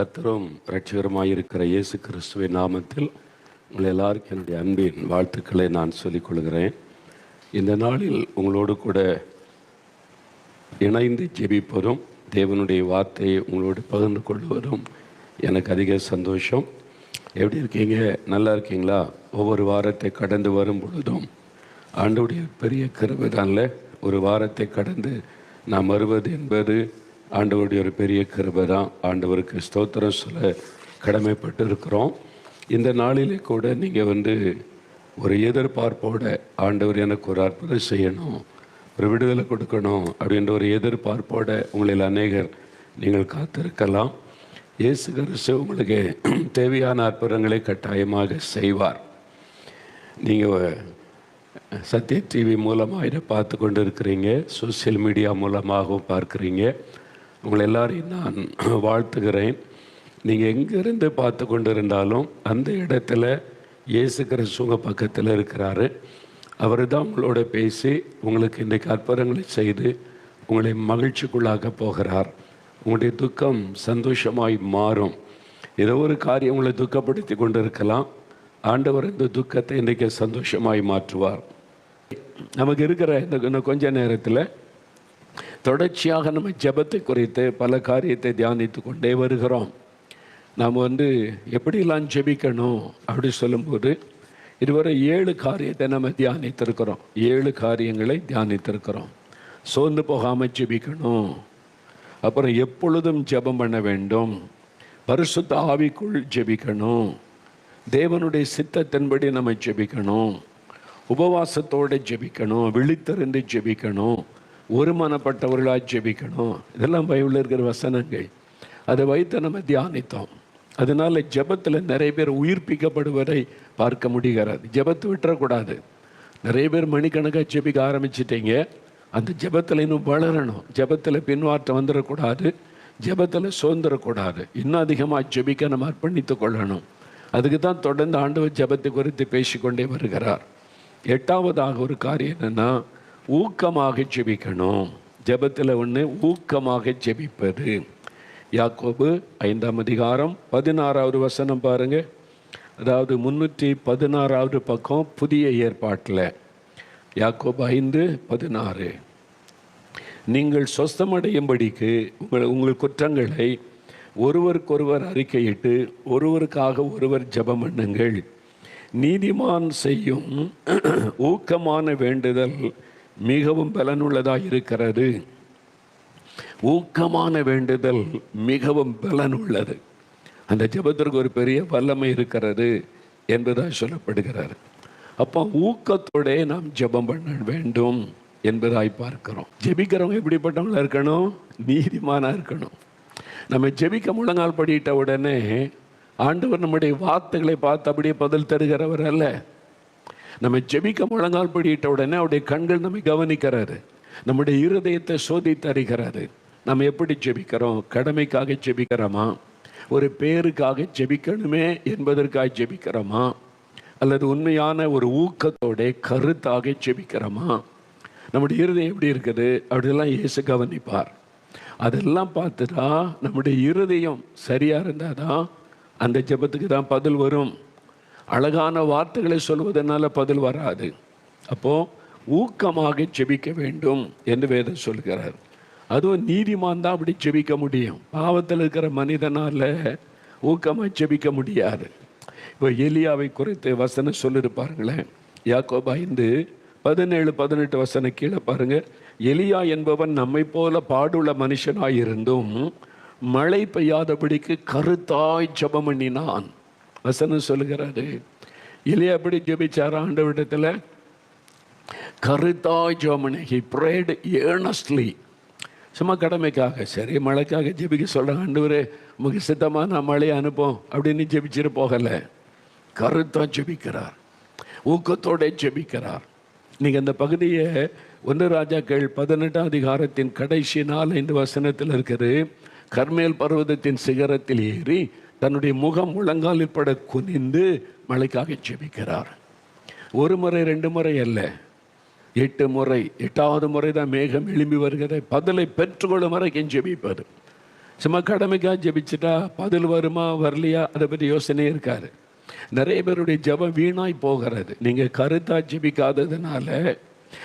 கர்த்தரும் இரட்சகருமாயிருக்கிற இயேசு கிறிஸ்துவின் நாமத்தில் உங்கள் எல்லாருக்கும் என்னுடைய அன்பின் வாழ்த்துக்களை நான் சொல்லிக் கொள்கிறேன். இந்த நாளில் உங்களோடு கூட இணைந்து ஜெபிப்பதும் தேவனுடைய வார்த்தையை உங்களோடு பகிர்ந்து கொள்வதும் எனக்கு அதிக சந்தோஷம். எப்படி இருக்கீங்க? நல்லா இருக்கீங்களா? ஒவ்வொரு வாரத்தை கடந்து வரும் பொழுதும் ஆண்டவருடைய பெரிய கிருபை தான்ல. ஒரு வாரத்தை கடந்து நாம் வருவது என்பது ஆண்டவருடைய ஒரு பெரிய கிருபை தான். ஆண்டவருக்கு ஸ்தோத்திரம் சொல்ல கடமைப்பட்டு இருக்கிறோம். இந்த நாளிலே கூட நீங்கள் ஒரு எதிர்பார்ப்போட ஆண்டவர் எனக்கு ஒரு அற்புதம் செய்யணும், ஒரு விடுதலை கொடுக்கணும் அப்படின்ற ஒரு எதிர்பார்ப்போட உங்களில் அநேகர் நீங்கள் காத்திருக்கலாம். இயேசு கிறிஸ்து உங்களுக்கு தேவையான அற்புதங்களை கட்டாயமாக செய்வார். நீங்கள் சத்ய டிவி மூலமாக இதை பார்த்து கொண்டு இருக்கிறீங்க, சோசியல் மீடியா மூலமாகவும் பார்க்குறீங்க. உங்களை எல்லாரையும் நான் வாழ்த்துகிறேன். நீங்கள் எங்கேருந்து பார்த்து கொண்டு இருந்தாலும் அந்த இடத்துல இயேசு கிறிஸ்து உங்கள் பக்கத்தில் இருக்கிறாரு. அவர் தான் உங்களோட பேசி உங்களுக்கு இன்றைக்கு அற்புதங்களை செய்து உங்களை மகிழ்ச்சிக்குள்ளாக போகிறார். உங்களுடைய துக்கம் சந்தோஷமாய் மாறும். ஏதோ ஒரு காரியம் உங்களை துக்கப்படுத்தி கொண்டு இருக்கலாம். ஆண்டவர் இந்த துக்கத்தை இன்றைக்கு சந்தோஷமாய் மாற்றுவார். நமக்கு இருக்கிற இந்த கொஞ்ச நேரத்தில் தொடர்ச்சியாக நம்ம ஜெபத்தை குறித்து பல காரியத்தை தியானித்து கொண்டே வருகிறோம். நாம் எப்படிலாம் ஜெபிக்கணும் அப்படி சொல்லும்போது இதுவரை 7 காரியத்தை நம்ம தியானித்திருக்கிறோம். 7 காரியங்களை தியானித்திருக்கிறோம். சோர்ந்து போகாமல் ஜெபிக்கணும், அப்புறம் எப்பொழுதும் ஜெபம் பண்ண வேண்டும், பரிசுத்த ஆவிக்குள் ஜெபிக்கணும், தேவனுடைய சித்தத்தின்படி நம்ம ஜெபிக்கணும், உபவாசத்தோடு ஜெபிக்கணும், விழித்திருந்து ஜெபிக்கணும், ஒருமனப்பட்டவர்களாக ஜெபிக்கணும். இதெல்லாம் பைபிளில் இருக்கிற வசனங்கள். அதை வைத்து நம்ம தியானித்தோம். அதனால் ஜெபத்தில் நிறைய பேர் உயிர்ப்பிக்கப்படுவதை பார்க்க முடிகிறது. ஜெபத்தை விட்டுறக்கூடாது. நிறைய பேர் மணிக்கணக்காக ஜெபிக்க ஆரம்பிச்சிட்டீங்க. அந்த ஜெபத்தில் இன்னும் வளரணும். ஜெபத்தில் பின்வாற்றம் வந்துடக்கூடாது, ஜெபத்தில் சோர்ந்துடக்கூடாது. இன்னும் அதிகமாக ஜெபிக்க நம்ம அர்ப்பணித்து கொள்ளணும். அதுக்கு தான் தொடர்ந்து ஆண்டவர் ஜெபத்தை குறித்து பேசிக்கொண்டே வருகிறார். 8ஆவதாக ஒரு காரியம் என்னென்னா, ஊக்கமாக ஜெபிக்கணும். ஜெபத்தில் ஊக்கமாக ஜெபிப்பது. யாக்கோபு 5ஆம் அதிகாரம் 16வது வசனம் பாருங்க. அதாவது 316வது பக்கம் புதிய ஏற்பாட்டில். யாக்கோபு 5:16. நீங்கள் சொஸ்தமடையும்படிக்கு உங்கள் குற்றங்களை ஒருவருக்கொருவர் அறிக்கையிட்டு ஒருவருக்காக ஒருவர் ஜெபம் பண்ணுங்கள். நீதிமான் செய்யும் ஊக்கமான வேண்டுதல் மிகவும் பலனுள்ளதாக இருக்கிறது. ஊக்கமான வேண்டுதல் மிகவும் பலனுள்ளது. அந்த ஜெபத்திற்கு ஒரு பெரிய வல்லமை இருக்கிறது என்பதாக சொல்லப்படுகிறார். அப்போ ஊக்கத்தோட நாம் ஜெபம் பண்ண வேண்டும் என்பதாய் பார்க்கிறோம். ஜெபிக்கிறவங்க எப்படிப்பட்டவங்களா இருக்கணும்? நீதிமானாக இருக்கணும். நம்ம ஜெபிக்க முழங்கால் படியிட்ட உடனே ஆண்டவர் நம்முடைய வார்த்தைகளை பார்த்து அப்படியே பதில் தருகிறவர் அல்ல. நம்ம ஜெபிக்க முழங்கால் படியிட்ட உடனே அவருடைய கண்கள் நம்மை கவனிக்கிறாரு, நம்முடைய இருதயத்தை சோதித்து அறிகிறாரு. நம்ம எப்படி ஜெபிக்கிறோம்? கடமைக்காக ஜெபிக்கிறோமா? ஒரு பேருக்காக ஜெபிக்கணுமே என்பதற்காக ஜெபிக்கிறோமா? அல்லது உண்மையான ஒரு ஊக்கத்தோட கருத்தாக ஜெபிக்கிறோமா? நம்முடைய இருதயம் எப்படி இருக்குது அப்படிலாம் இயேசு கவனிப்பார். அதெல்லாம் பார்த்துட்டா நம்முடைய இருதயம் சரியாக இருந்தால் தான் அந்த ஜெபத்துக்கு தான் பதில் வரும். அழகான வார்த்தைகளை சொல்வதனால பதில் வராது. அப்போது ஊக்கமாக ஜெபிக்க வேண்டும் என்று வேதம் சொல்கிறார். அதுவும் நீதிமான் தான் அப்படி ஜெபிக்க முடியும். பாவத்தில் இருக்கிற மனிதனால் ஊக்கமாக ஜெபிக்க முடியாது. இப்போ எலியாவை குறித்து வசனம் சொல்லியிருப்பாருங்களேன். யாக்கோபு 5:17-18 வசனம் கீழே பாருங்கள். எலியா என்பவன் நம்மை போல பாடுள்ள மனுஷனாய் இருந்தும் மழை பெய்யாதபடிக்கு கருத்தாய் ஜெபம் பண்ணினான். வசனம் சொல்லுகிறாரு. எலியா எப்படி ஜெபிச்சார்? ஆண்டவரிடத்தில் கருத்தாய் ஜெபம் பண்ணி. he prayed earnestly. சும்மா கடமைக்காக, சரி மழைக்காக ஜெபிக்க சொல்கிறாங்க. ஆண்டவரே உமக்கு சித்தமாக நான் மழையை அனுப்போம் அப்படின்னு ஜெபிச்சுட்டு போகலை. கருத்தாக ஜெபிக்கிறார், ஊக்கத்தோட ஜெபிக்கிறார். நீங்கள் அந்த பகுதியை 1 ராஜாக்கள் 18ஆம் அதிகாரத்தின் கடைசி 4-5 வசனத்தில் இருக்குது. கர்மேல் பர்வதத்தின் சிகரத்தில் ஏறி தன்னுடைய முகம் முழங்காலில் பட குனிந்து மழைக்காக ஜெபிக்கிறார். 1 முறை 2 முறை அல்ல, 8 முறை. 8வது முறை தான் மேகம் எழும்பி வருகிற பதிலை பெற்றுக்கொள்ளும் வரைக்கும் ஜெபிப்பது. சும்மா கடமைக்காக ஜெபிச்சுட்டா பதில் வருமா வரலையா அதை பற்றி யோசனையே இருக்காது. நிறைய பேருடைய ஜெபம் வீணாய் போகிறது. நீங்கள் கருத்தா ஜெபிக்காததுனால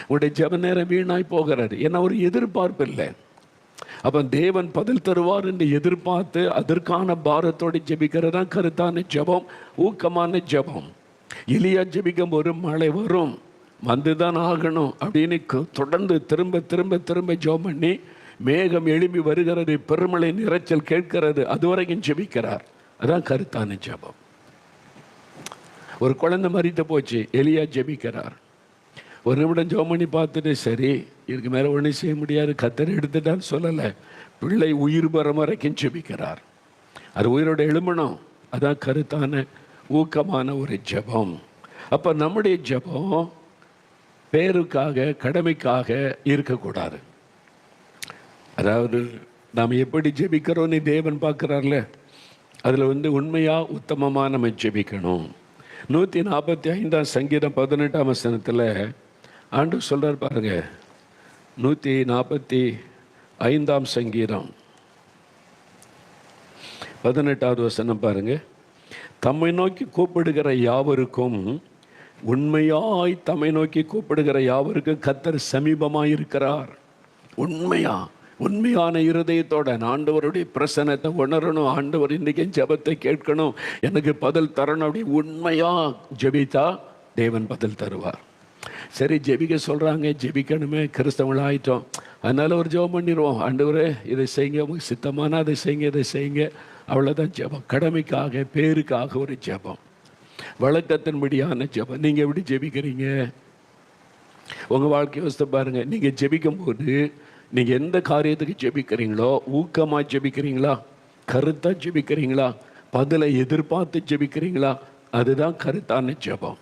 உங்களுடைய ஜெப நேரம் வீணாய் போகிறது. ஏன்னா ஒரு எதிர்பார்ப்பு இல்லை. அப்போ தேவன் பதில் தருவார் என்று எதிர்பார்த்து அதற்கான பாரத்தோடு ஜெபிக்கிறது தான் கருத்தான ஜெபம், ஊக்கமான ஜெபம். எலியா ஜெபிக்கும் ஒரு மழை வரும், வந்துதான் ஆகணும் அப்படின்னு தொடர்ந்து திரும்ப திரும்ப திரும்ப ஜெபம் பண்ணி மேகம் எழும்பி வருகிறது, பெருமழை இரைச்சல் கேட்கிறது, அதுவரைக்கும் ஜெபிக்கிறார். அதான் கருத்தான ஜெபம். ஒரு குழந்தை மறித்து போச்சு, எலியா ஜெபிக்கிறார். ஒரு நிமிடம் ஜெபம் பண்ணி பார்த்துட்டு சரி இதுக்கு மேலே ஒன்றும் செய்ய முடியாது, கத்தர் எடுத்துட்டான்னு சொல்லலை. பிள்ளை உயிர் பெறும் வரைக்கும் ஜெபிக்கிறார். அது உயிரோட எழுமணும். அதான் கருத்தான ஊக்கமான ஒரு ஜெபம். அப்போ நம்முடைய ஜெபம் பேருக்காக கடமைக்காக இருக்கக்கூடாது. அதாவது நாம் எப்படி ஜெபிக்கிறோன்னு தேவன் பார்க்குறார்ல, அதில் உண்மையாக உத்தமமாக நம்ம ஜெபிக்கணும். 145 சங்கீதம் 18 வசனத்தில் ஆண்டு சொல்கிறார் பாருங்க. 145 சங்கீதம் 18 வசனம் பாருங்க. தம்மை நோக்கி கூப்பிடுகிற யாவருக்கும், உண்மையாய் தம்மை நோக்கி கூப்பிடுகிற யாவருக்கும் கர்த்தர் சமீபமாக இருக்கிறார். உண்மையான இருதயத்தோட ஆண்டவருடைய பிரசன்னத்தை உணரணும். ஆண்டவர் இன்றைக்கி ஜெபத்தை கேட்கணும், எனக்கு பதில் தரணும். அப்படி உண்மையாக ஜெபித்தா தேவன் பதில் தருவார். சரி ஜெபிக்க சொல்கிறாங்க, ஜெபிக்கணுமே, கிறிஸ்தவங்களாயிட்டோம், அதனால் ஒரு ஜெபம் பண்ணிடுவோம். ஆண்டவரே இதை செய்யுங்க, உங்களுக்கு சித்தமான அதை செய்யுங்க, இதை செய்யுங்க, அவ்வளோதான் ஜெபம். கடமைக்காக பேருக்காக ஒரு ஜெபம், வழக்கத்தின்படியான ஜெபம். நீங்கள் எப்படி ஜெபிக்கிறீங்க? உங்கள் வாழ்க்கை யோசித்து பாருங்கள். நீங்கள் ஜெபிக்கும் போது நீங்கள் எந்த காரியத்துக்கு ஜெபிக்கிறீங்களோ, ஊக்கமாக ஜெபிக்கிறீங்களா, கருத்தாக ஜெபிக்கிறீங்களா, பதிலை எதிர்பார்த்து ஜெபிக்கிறீங்களா? அதுதான் கருத்தான ஜெபம்.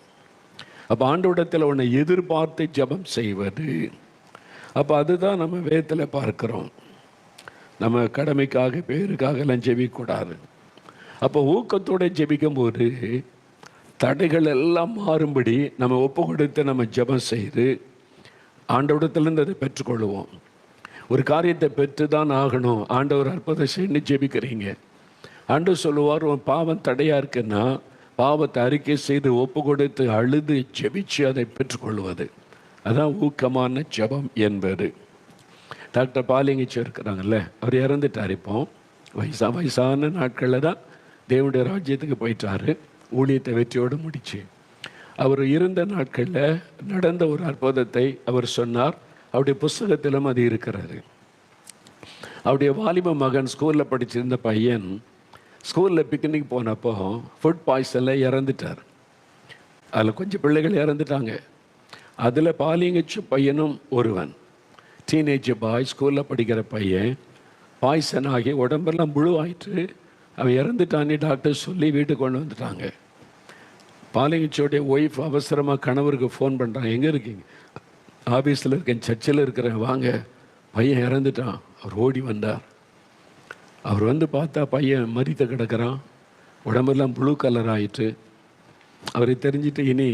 அப்போ ஆண்டவரிடத்தில் ஒன்று எதிர்பார்த்து ஜெபம் செய்வது. அப்போ அதுதான் நம்ம வேதத்தில் பார்க்குறோம். நம்ம கடமைக்காக பேருக்காக எல்லாம் ஜெபிக்கக்கூடாது. அப்போ ஊக்கத்தோடு ஜெபிக்கும் போது தடைகள் எல்லாம் மாறும்படி நம்ம ஒப்பு கொடுத்து நம்ம ஜெபம் செய்து ஆண்டவரிடத்திலிருந்து அதை பெற்றுக்கொள்வோம். ஒரு காரியத்தை பெற்று தான் ஆகணும். ஆண்டவர் அற்புதம் செய்யணும்னு ஜெபிக்கிறீங்க. ஆண்டவர் சொல்லுவார், உன் பாவம் தடையாக இருக்குன்னா பாவத்தை அறிக்கை செய்து ஒப்பு கொடுத்து அழுது ஜெபிச்சு அதை பெற்றுக்கொள்வது. அதான் ஊக்கமான ஜெபம் என்பது. டாக்டர் பாலிங்கிச்சு இருக்கிறாங்கல்ல, அவர் இறந்துட்டார். இப்போ வயசான நாட்களில் தான் தேவனுடைய ராஜ்யத்துக்கு போயிட்டார். ஊழியத்தை வெற்றியோடு முடிச்சு அவர் இருந்த நாட்களில் நடந்த ஒரு அற்புதத்தை அவர் சொன்னார். அவருடைய புஸ்தகத்திலும் அது இருக்கிறது. அவருடைய வாலிப மகன் ஸ்கூலில் படிச்சிருந்த பையன் ஸ்கூலில் பிக்னிக் போனப்போ ஃபுட் பாய்சனில் இறந்துட்டார். அதில் கொஞ்சம் பிள்ளைகள் இறந்துட்டாங்க. அதில் பாலிங்கச்சு பையனும் ஒருவன். டீனேஜ் பாய், ஸ்கூலில் படிக்கிற பையன், பாய்சன் ஆகி உடம்பெல்லாம் முழுவாயிட்டு அவன் இறந்துட்டான்னு டாக்டர் சொல்லி வீட்டுக்கு கொண்டு வந்துட்டாங்க. பாலிங்கச்சோடைய ஒய்ஃப் அவசரமாக கணவருக்கு ஃபோன் பண்ணுறாங்க, எங்கே இருக்கீங்க? ஆஃபீஸில் இருக்கேன், சர்ச்சில் இருக்கிறேன், வாங்க, பையன் இறந்துட்டான். அவர் ஓடி வந்தார். அவர் வந்து பார்த்தா பையன் மரித்து கிடக்கிறான், உடம்பெல்லாம் ப்ளூ கலர் ஆகிட்டு. அவரை தெரிஞ்சுட்டு இனி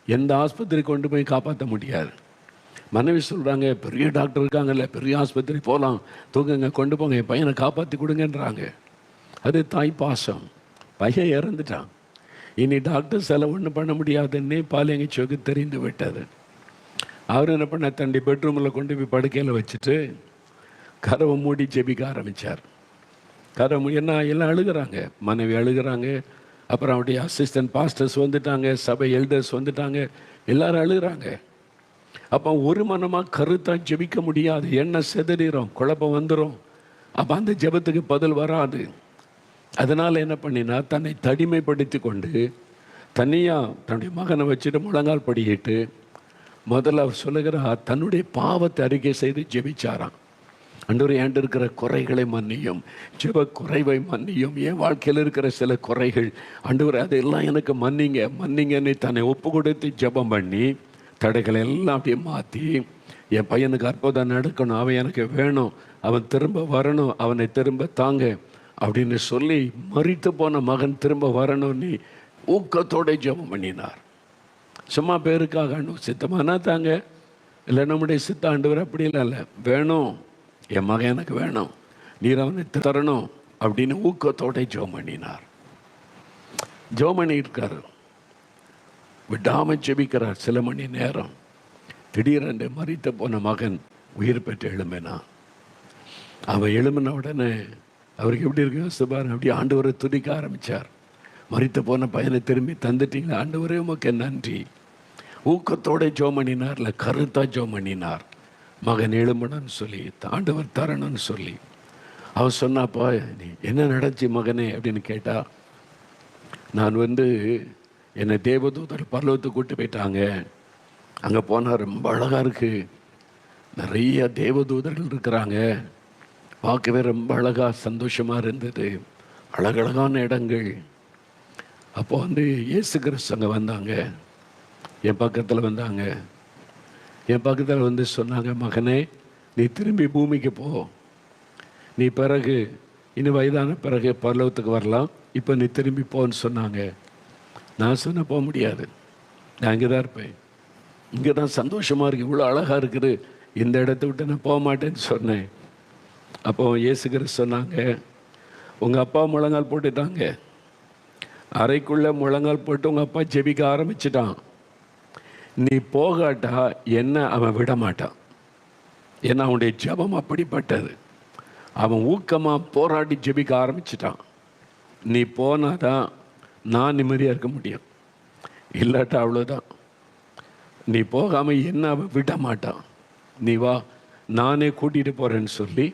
எந்த ஆஸ்பத்திரி கொண்டு போய் காப்பாற்ற முடியாது. மனைவி சொல்கிறாங்க, பெரிய டாக்டர் இருக்காங்கல்ல, பெரிய ஆஸ்பத்திரி போகலாம், தூங்குங்க, கொண்டு போங்க, என் பையனை காப்பாற்றி கொடுங்கன்றாங்க. அது தாய் பாசம். பையன் இறந்துட்டான். இனி டாக்டர்ஸ் எல்லாம் ஒன்றும் பண்ண முடியாதுன்னு பாலியங்கச்சோக்கு தெரிந்து விட்டது. அவர் என்ன பண்ண, தண்டி பெட்ரூமில் கொண்டு போய் படுக்கையில் வச்சுட்டு கதவை மூடி ஜெபிக்க ஆரம்பித்தார். கதவை மூடி என்ன எல்லாம் அழுகிறாங்க, மனைவி அழுகிறாங்க, அப்புறம் அவருடைய அசிஸ்டன்ட் பாஸ்டர்ஸ் வந்துட்டாங்க, சபை எல்டர்ஸ் வந்துட்டாங்க, எல்லாரும் அழுகிறாங்க. அப்போ ஒரு மனமாக கருத்தாக ஜெபிக்க முடியாது, எண்ணெய் செதறிடும், குழப்பம் வந்துடும். அப்போ அந்த ஜெபத்துக்கு பதில் வராது. அதனால் என்ன பண்ணினா, தன்னை தனிமைப்படுத்தி கொண்டு தனியாக தன்னுடைய மகனை வச்சுட்டு முழங்கால் படிக்கிட்டு முதல்ல அவர் சொல்லுகிறார், தன்னுடைய பாவத்தை அறிக்கை செய்து ஜெபிச்சாராம். ஆண்டவரே, ஏண்டு இருக்கிற குறைகளை மன்னியும், ஜெப குறைவை மன்னியும், என் வாழ்க்கையில் இருக்கிற சில குறைகள் ஆண்டவரே அதெல்லாம் எனக்கு மன்னிங்கன்னு தன்னை ஒப்பு கொடுத்து ஜெபம் பண்ணி தடைகளை எல்லாம் அப்படியே மாற்றி, என் பையனுக்கு அற்புதம் நடக்கணும், அவன் எனக்கு வேணும், அவன் திரும்ப வரணும், அவனை திரும்ப தாங்க அப்படின்னு சொல்லி மரித்து போன மகன் திரும்ப வரணும்னு ஊக்கத்தோட ஜெபம் பண்ணினார். சும்மா பேருக்காக சித்தமானா தாங்க, இல்லை நம்முடைய சித்த ஆண்டவர் அப்படிலாம் இல்லை, வேணும், என் மகன் எனக்கு வேணும், நீர் அவனை தரணும் அப்படின்னு ஊக்கத்தோட ஜெபம் பண்ணினார். ஜெபம் பண்ணியிருக்காரு, விடாமல் ஜெபிக்கிறார் சில மணி நேரம். திடீரென்று மரித்து போன மகன் உயிர் பெற்று எழும்பினான். அவன் எழும்பின உடனே அவருக்கு எப்படி இருக்கு சுபார், அப்படி ஆண்டவரை துதிக்க ஆரம்பித்தார். மரித்து போன பையனை திரும்பி தந்துட்டீங்களா ஆண்டவரே உமக்கு நன்றி. ஊக்கத்தோட ஜெபம் பண்ணினார், இல்லை கருத்தாக ஜெபம் பண்ணினார். மகன் எழும்பணும்னு சொல்லி, ஆண்டவர் தரணும்னு சொல்லி. அவன் சொன்னாப்பா என்ன நடந்துச்சு மகனே அப்படின்னு கேட்டா, நான் என்னை தேவதூதர் பரலோகத்துக்கு கூட்டு போயிட்டாங்க. அங்கே போனால் ரொம்ப அழகாக இருக்குது, நிறைய தேவதூதர்கள் இருக்கிறாங்க, பார்க்கவே ரொம்ப அழகாக சந்தோஷமாக இருந்தது, அழகழகான இடங்கள். அப்போ இயேசு கிறிஸ்து அங்கே வந்தாங்க, என் பக்கத்தில் வந்தாங்க. என் பக்கத்தில் சொன்னாங்க, மகனே நீ திரும்பி பூமிக்கு போ, நீ பிறகு இன்னும் வயதான பிறகு பரலோகத்துக்கு வரலாம், இப்போ நீ திரும்பி போன்னு சொன்னாங்க. நான் சொன்ன போக முடியாது, நான் இங்கே தான் இருப்பேன், இங்கே தான் சந்தோஷமாக இருக்குது, இவ்வளோ அழகாக இருக்குது, இந்த இடத்த விட்டு நான் போக மாட்டேன்னு சொன்னேன். அப்போ இயேசு கிறிஸ்து சொன்னாங்க, உங்கள் அப்பா முழங்கால் போட்டுட்டாங்க, அறைக்குள்ளே முழங்கால் போட்டு உங்கள் அப்பா ஜெபிக்க ஆரம்பிச்சிட்டான். நீ போகாட்டா என்ன அவன் விட மாட்டான். ஏன்னா அவனுடைய ஜெபம் அப்படிப்பட்டது. அவன் ஊக்கமாக போராடி ஜெபிக்க ஆரம்பிச்சிட்டான். நீ போனாதான் நான் நிம்மதியாக இருக்க முடியும், இல்லாட்டா அவ்வளோதான். நீ போகாமல் என்ன அவன் விட மாட்டான். நீ வா, நானே கூட்டிகிட்டு போகிறேன்னு சொல்லி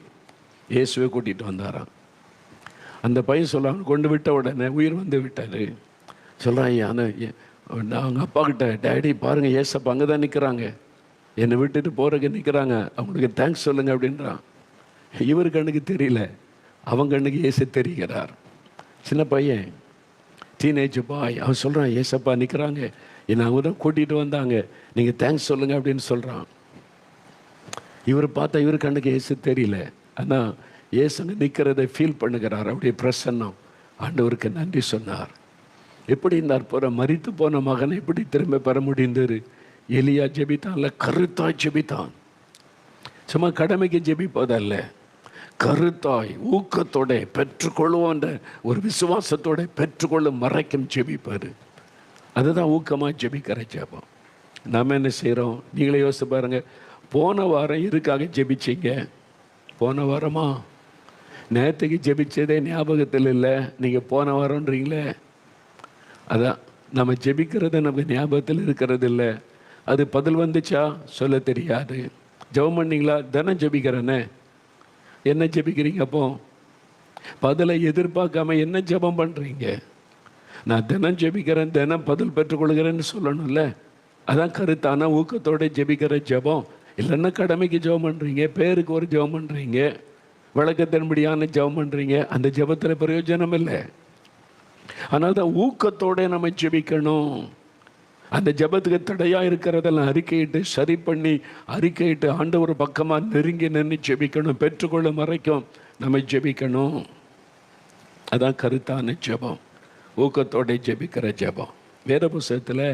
இயேசுவை கூட்டிகிட்டு வந்தாரான். அந்த பையன் சொல்கிறான், கொண்டு விட்ட உடனே உயிர் வந்து விட்டாரு. சொல்கிறான், ஐயா நான் அவங்க அப்பா கிட்ட, டேடி பாருங்கள் ஏசப்பா அங்கே தான் நிற்கிறாங்க, என்னை விட்டுட்டு போகிறக்கு நிற்கிறாங்க, அவங்களுக்கு தேங்க்ஸ் சொல்லுங்கள் அப்படின்றான். இவர் கண்ணுக்கு தெரியல, அவன் கண்ணுக்கு ஏசு தெரிகிறார். சின்ன பையன், டீனேஜ் பாய், அவன் சொல்கிறான், ஏசப்பா நிற்கிறாங்க, என்னை அவங்க தான் கூட்டிகிட்டு வந்தாங்க, நீங்கள் தேங்க்ஸ் சொல்லுங்கள் அப்படின்னு சொல்கிறான். இவர் பார்த்தா இவர் கண்ணுக்கு ஏசு தெரியல, ஆனால் ஏசுங்க நிற்கிறத ஃபீல் பண்ணுகிறார். அப்படியே பிரசன்னம், ஆண்டவருக்கு நன்றி சொன்னார். எப்படி இருந்தார் போகிற மரித்து போன மகனை எப்படி திரும்ப பெற முடிந்தது? எலியா ஜெபித்தான்ல, கருத்தாய் ஜெபித்தான். சும்மா கடமைக்கு ஜெபிப்பதல்ல, கருத்தாய் ஊக்கத்தோட பெற்றுக்கொள்வோன்ற ஒரு விசுவாசத்தோட பெற்றுக்கொள்ளும் மறைக்கும் ஜெபிப்பார். அதுதான் ஊக்கமாக ஜெபிக்கிற ஜெபம். நாம் என்ன செய்கிறோம்? நீங்களே யோசிச்சு பாருங்க. போன வாரம் எதுக்காக ஜெபிச்சிங்க? போன வாரமா நேற்றுக்கு ஜெபிச்சதே ஞாபகத்தில் இல்லை, நீங்கள் போன வாரம்ன்றீங்களே. அதான் நம்ம ஜெபிக்கிறது நமக்கு ஞாபகத்தில் இருக்கிறது இல்லை. அது பதில் வந்துச்சா சொல்ல தெரியாது. ஜெபம் பண்ணிங்களா? தினம் ஜெபிக்கிறேன்னே, என்ன ஜெபிக்கிறீங்க? அப்போ பதிலை எதிர்பார்க்காம என்ன ஜெபம் பண்ணுறீங்க? நான் தினம் ஜெபிக்கிறேன், தினம் பதில் பெற்றுக்கொள்கிறேன்னு சொல்லணும்ல. அதான் கருத்தான ஊக்கத்தோடு ஜெபிக்கிற ஜெபம். இல்லைன்னா கடமைக்கு ஜெபம் பண்ணுறீங்க, பேருக்கு ஒரு ஜெபம் பண்ணுறீங்க, விளக்கத்தின்படியான ஜெபம் பண்ணுறீங்க, அந்த ஜெபத்தில் பிரயோஜனம் இல்லை. அதனால தான் ஊக்கத்தோடு நம்ம ஜெபிக்கணும். அந்த ஜெபத்துக்கு தடையாக இருக்கிறதெல்லாம் அறிக்கையிட்டு சரி பண்ணி அறிக்கையிட்டு ஆண்டவர் பக்கமாக நெருங்கி நின்று ஜெபிக்கணும். பெற்றுக்கொள்ளும் வரைக்கும் நம்ம ஜெபிக்கணும். அதான் கருத்தான ஜெபம், ஊக்கத்தோட ஜெபிக்கிற ஜெபம். வேத புஸ்தகத்தில்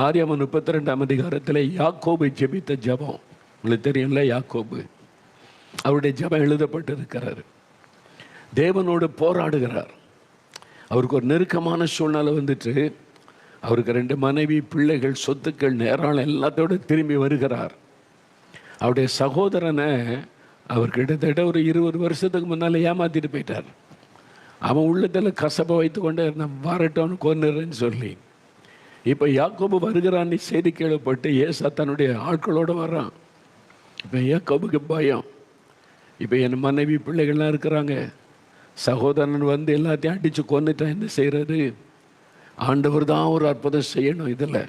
ஆதியாகமம் 32ஆம் அதிகாரத்தில் யாக்கோபு ஜெபித்த ஜெபம் உங்களுக்கு தெரியும்ல. யாக்கோபு அவருடைய ஜெபம் எழுதப்பட்டு இருக்கிறார். தேவனோடு போராடுகிறார். அவருக்கு ஒரு நெருக்கமான சூழ்நிலை வந்துட்டு, அவருக்கு 2 மனைவி, பிள்ளைகள், சொத்துக்கள், நேரம் எல்லாத்தோடு திரும்பி வருகிறார். அவருடைய சகோதரனை அவர் கிட்டத்தட்ட ஒரு 20 வருஷத்துக்கு முன்னால் ஏமாற்றிட்டு போயிட்டார். அவன் உள்ளத்தில் கசப்பை வைத்து கொண்டே நான் வரட்டோன்னு கொன்னுறேன்னு சொல்லி. இப்போ யாக்கோபு வருகிறான்னு செய்தி கேள்விப்பட்டு ஏசா தன்னுடைய ஆட்களோடு வர்றான். இப்போ யாக்கோபுக்கு பயம். இப்போ என் மனைவி பிள்ளைகள்லாம் இருக்கிறாங்க, சகோதரன் எல்லாத்தையும் அடித்து கொன்னுட்டான், என்ன செய்கிறது? ஆண்டவர் தான் ஒரு அற்புதம் செய்யணும். இதில்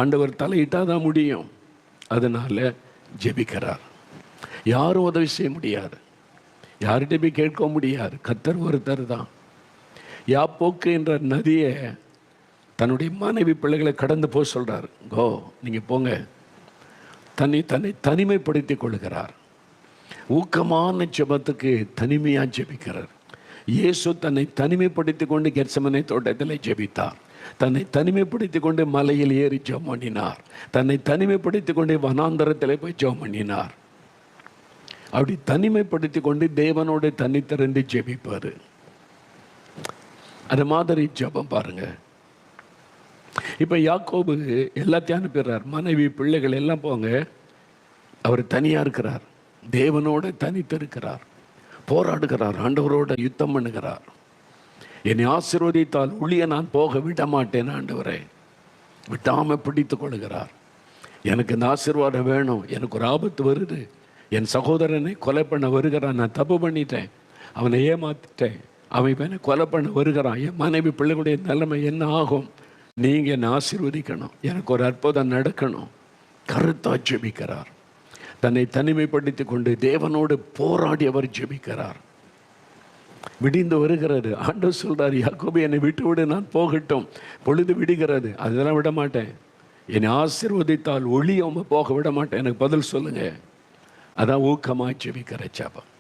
ஆண்டவர் தலையிட்டால் தான் முடியும். அதனால் ஜெபிக்கிறார். யாரும் உதவி செய்ய முடியாது, யார்கிட்ட போய் கேட்க முடியாது. கர்த்தர் ஒருத்தர் தான். யாப்போக்கு என்ற நதியை தன்னுடைய மனைவி பிள்ளைகளை கடந்து போக சொல்கிறார். கோ, நீங்கள் போங்க. தன்னை தனிமைப்படுத்தி கொள்கிறார். ஊக்கமான ஜெபத்துக்கு தனிமையாக ஜெபிக்கிறார். இயேசு தன்னை தனிமைப்படுத்தி கொண்டு கெத்செமனே தோட்டத்தில் ஜெபித்தார். தன்னை தனிமைப்படுத்தி கொண்டு மலையில் ஏறி ஜெபம் பண்ணினார். தன்னை தனிமைப்படுத்தி கொண்டு வனாந்தரத்தில் போய் ஜெபம் பண்ணினார். அப்படி தனிமைப்படுத்தி கொண்டு தேவனோட தனித்திறந்து ஜெபிப்பாரு. அது மாதிரி ஜெபம் பாருங்க. இப்ப யாக்கோபு எல்லாத்தையும் அனுப்பிடுறார், மனைவி பிள்ளைகள் எல்லாம் போங்க. அவர் தனியா இருக்கிறார், தேவனோட தனித்து இருக்கிறார், போராடுகிறார், ஆண்டவரோட யுத்தம் பண்ணுகிறார். என்னை ஆசீர்வதித்தால் ஒளிய நான் போக விட மாட்டேன் ஆண்டவரே, விட்டாம பிடித்து கொள்கிறார். எனக்கு இந்த ஆசீர்வாதம் வேணும், எனக்கு ஒரு ஆபத்து வருது, என் சகோதரனை கொலை பண்ண வருகிறான், நான் தப்பு பண்ணிட்டேன், அவனை ஏமாத்திட்டேன், அவன் என்னை கொலை பண்ண வருகிறான், என் மனைவி பிள்ளைகளுடைய நிலைமை என்ன ஆகும், நீங்க என்னை ஆசீர்வதிக்கணும், எனக்கு ஒரு அற்புதம் நடக்கணும். கருத்தா ஜெபிக்கிறார். தன்னை தனிமைப்படுத்தி கொண்டு தேவனோடு போராடி அவர் ஜெபிக்கிறார். விடிந்து வருகிறது. ஆண்டவர் சொல்றார், யாக்கோபு என்னை விட்டு விடு, நான் போகட்டும், பொழுது விடுகிறது, அதெல்லாம் விட மாட்டேன், என்னை ஆசீர்வதித்தால் ஒளியவங்க போக விட மாட்டேன், எனக்கு பதில் சொல்லுங்க. அதான் ஊக்கமா ஜெபிக்கிற ஜெபம்,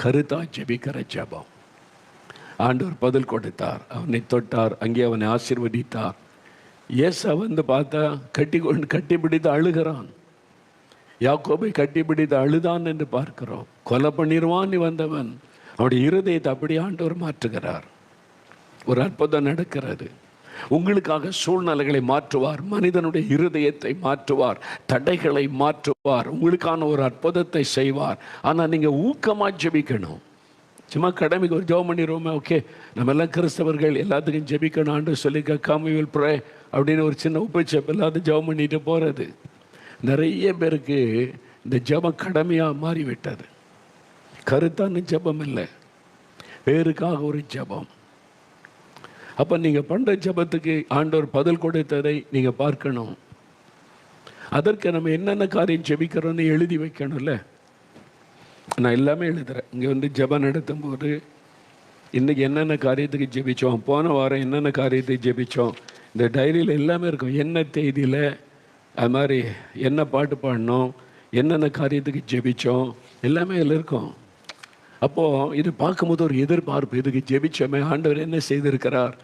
கருத்தா ஜெபிக்கிற ஜெபம். ஆண்டவர் பதில் கொடுத்தார், அவனை தொட்டார், அங்கே அவனை ஆசீர்வதித்தார். ஏசா வந்து பார்த்தா கட்டி பிடித்து அழுகிறான். யாக்கோபை கட்டி பிடித்து அழுதான் என்று பார்க்கிறோம். கொலை பண்ணிடுவான் வந்தவன், அவருடைய இருதயத்தை அப்படி ஆண்டவர் மாற்றுகிறார். ஒரு அற்புதம் நடக்கிறது. உங்களுக்காக சூழ்நிலைகளை மாற்றுவார், மனிதனுடைய இருதயத்தை மாற்றுவார், தடைகளை மாற்றுவார், உங்களுக்கான ஒரு அற்புதத்தை செய்வார். ஆனால் நீங்கள் ஊக்கமாக ஜெபிக்கணும். சும்மா கடமைக்கு ஒரு ஜெபம் பண்ணிடுவோமே, ஓகே நம்ம எல்லாம் கிறிஸ்தவர்கள் எல்லாத்துக்கும் ஜெபிக்கணும் ஆண்டு சொல்லி கம் வி வில் ப்ரே அப்படின்னு ஒரு சின்ன உபச்சப் எல்லாத்தையும் ஜெபம் பண்ணிட்டு போகிறது. நிறைய பேருக்கு இந்த ஜெபம் கடமையாக மாறிவிட்டது. கருத்தான ஜெபம் இல்லை, பேருக்காக ஒரு ஜெபம். அப்போ நீங்கள் பண்ணுற ஜெபத்துக்கு ஆண்டவர் பதில் கொடுத்ததை நீங்கள் பார்க்கணும். அதற்கு நம்ம என்னென்ன காரியம் ஜெபிக்கிறோன்னு எழுதி வைக்கணும்ல. நான் எல்லாமே எழுதுகிறேன். இங்கே வந்து ஜெபம் நடத்தும் போது இன்றைக்கி என்னென்ன காரியத்துக்கு ஜெபித்தோம், போன வாரம் என்னென்ன காரியத்துக்கு ஜெபித்தோம், இந்த டைரியில் எல்லாமே இருக்கும். என்ன தேதியில் அது மாதிரி என்ன பாட்டு பாடினோம், என்னென்ன காரியத்துக்கு ஜெபித்தோம், எல்லாமே அதில் இருக்கும். அப்போது இது பார்க்கும்போது ஒரு எதிர்பார்ப்பு, இதுக்கு ஜெபிச்சோமே, ஆண்டவர் என்ன செய்திருக்கிறார்,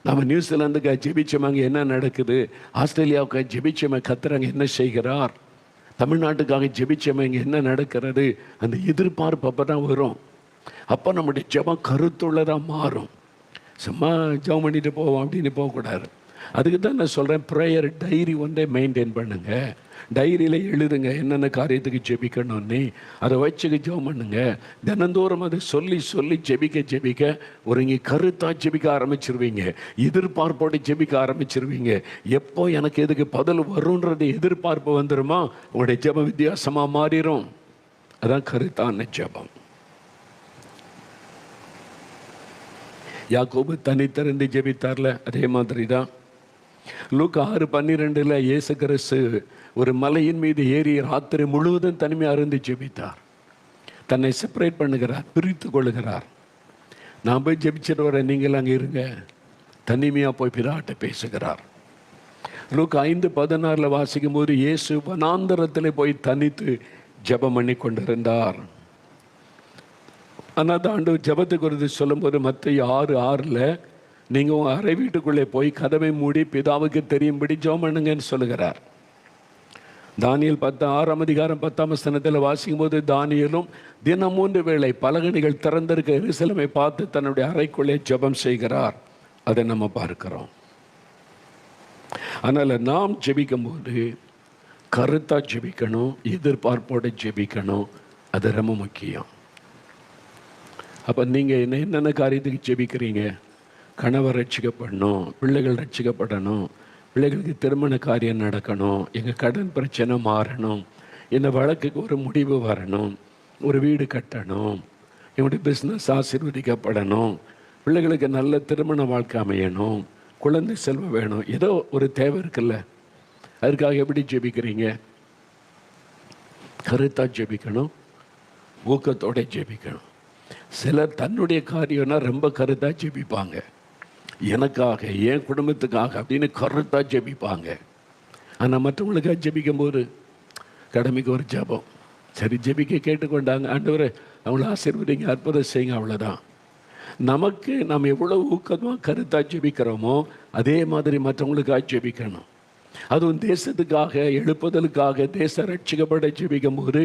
நம்ம நியூசிலாந்துக்காக ஜெபிச்சோமே அங்கே என்ன நடக்குது, ஆஸ்திரேலியாவுக்காக ஜெபிச்சோமே கத்துறாங்க என்ன செய்கிறார், தமிழ்நாட்டுக்காக ஜெபிச்சோமே இங்கே என்ன நடக்கிறது, அந்த எதிர்பார்ப்பு அப்போ தான் வரும். அப்போ நம்முடைய ஜெபம் கருத்துள்ளதாக மாறும். சும்மா ஜெபம் பண்ணிட்டு போவோம் அப்படின்னு போகக்கூடாது. அதுக்கு தான் நான் சொல்கிறேன், ப்ரேயர் டைரி ஒன்றே மெயின்டைன் பண்ணுங்க. டைரியில் எழுதுங்க என்னென்ன காரியத்துக்கு ஜெபிக்கணும்னு, அதை வச்சுக்க ஜெபம் பண்ணுங்க. தினந்தோறும் அதை சொல்லி சொல்லி ஜெபிக்க ஒரு இங்கே கருத்தாக ஜெபிக்க ஆரம்பிச்சிருவீங்க, எதிர்பார்ப்போடு ஜெபிக்க ஆரம்பிச்சிருவீங்க. எப்போ எனக்கு எதுக்கு பதில் வரும்ன்றது எதிர்பார்ப்பு வந்துடுமா, உங்களுடைய ஜெபம் வித்தியாசமாக மாறிடும். அதான் கருத்தான ஜெபம். யாக்கோபு தனித்திறந்து ஜெபித்தார்ல, அதே மாதிரி தான் லூக்கா 6:12 இயேசு கிறிஸ்து ஒரு மலையின் மீது ஏறி ராத்திரி முழுவதும் தனிமையாக இருந்து ஜெபித்தார். தன்னை செப்பரேட் பண்ணுகிறார், பிரித்து கொள்ளுகிறார். நான் போய் ஜெபிச்சுட்டு வரேன், நீங்கள் அங்கே இருங்க, தனிமையாக போய் பிதாட்ட பேசுகிறார். லூக்கா 5:16 வாசிக்கும் போது இயேசு வனாந்தரத்தில் போய் தனித்து ஜெபம் பண்ணி கொண்டிருந்தார். ஆனால் தான் ஆண்டவர் ஜெபத்துக்கு குறித்து சொல்லும்போது மத்தேயு 6:6 நீங்கள் உங்கள் அறை வீட்டுக்குள்ளே போய் கதவை மூடி பிதாவுக்கு தெரியும்படி ஜெபம் பண்ணுங்கன்னு சொல்லுகிறார். தானியேல் 6:10 வாசிக்கும் போது தானியேலும் தினம் 3 வேளை பலகணிகள் திறந்திருக்க எருசலேமை பார்த்து தன்னுடைய அறைக்குள்ளே ஜெபம் செய்கிறார். அதை நம்ம பார்க்கிறோம். அதனால் நாம் ஜெபிக்கும் போது கருத்தாக ஜெபிக்கணும், எதிர்பார்ப்போடு ஜெபிக்கணும். அது ரொம்ப முக்கியம். அப்போ நீங்கள் என்னென்ன காரியத்துக்கு ஜெபிக்கிறீங்க? கணவர் ரட்சிக்கப்படணும், பிள்ளைகள் ரட்சிக்கப்படணும், பிள்ளைகளுக்கு திருமண காரியம் நடக்கணும், எங்கள் கடன் பிரச்சனை மாறணும், இந்த வழக்குக்கு ஒரு முடிவு வரணும், ஒரு வீடு கட்டணும், என்னுடைய பிஸ்னஸ் ஆசீர்வதிக்கப்படணும், பிள்ளைகளுக்கு நல்ல திருமண வாழ்க்கை அமையணும், குழந்தை செல்வம் வேணும், ஏதோ ஒரு தேவை இருக்குல்ல. அதுக்காக எப்படி ஜெபிக்கிறீங்க? கருத்தாக ஜெபிக்கணும், ஊக்கத்தோட ஜெபிக்கணும். சிலர் தன்னுடைய காரியம்னா ரொம்ப கருத்தாக ஜெபிப்பாங்க, எனக்காக என் குடும்பத்துக்காக அப்படின்னு கருத்தாக ஜெபிப்பாங்க. ஆனால் மற்றவங்களுக்காக ஜெபிக்கும் போது கடமைக்கு ஒரு ஜெபம், சரி ஜெபிக்க கேட்டுக்கொண்டாங்க, ஆண்டவரே அவங்கள ஆசீர்வதிங்க, அற்புதம் செய்யுங்க, அவ்வளோதான். நமக்கு நம்ம எவ்வளோ ஊக்கமாக கருத்தாக ஜெபிக்கிறோமோ அதே மாதிரி மற்றவங்களுக்காக ஜெபிக்கணும். அதுவும் தேசத்துக்காக எழுப்புதலுக்காக தேச ரட்சிக்கப்பட ஜெபிக்கும் போது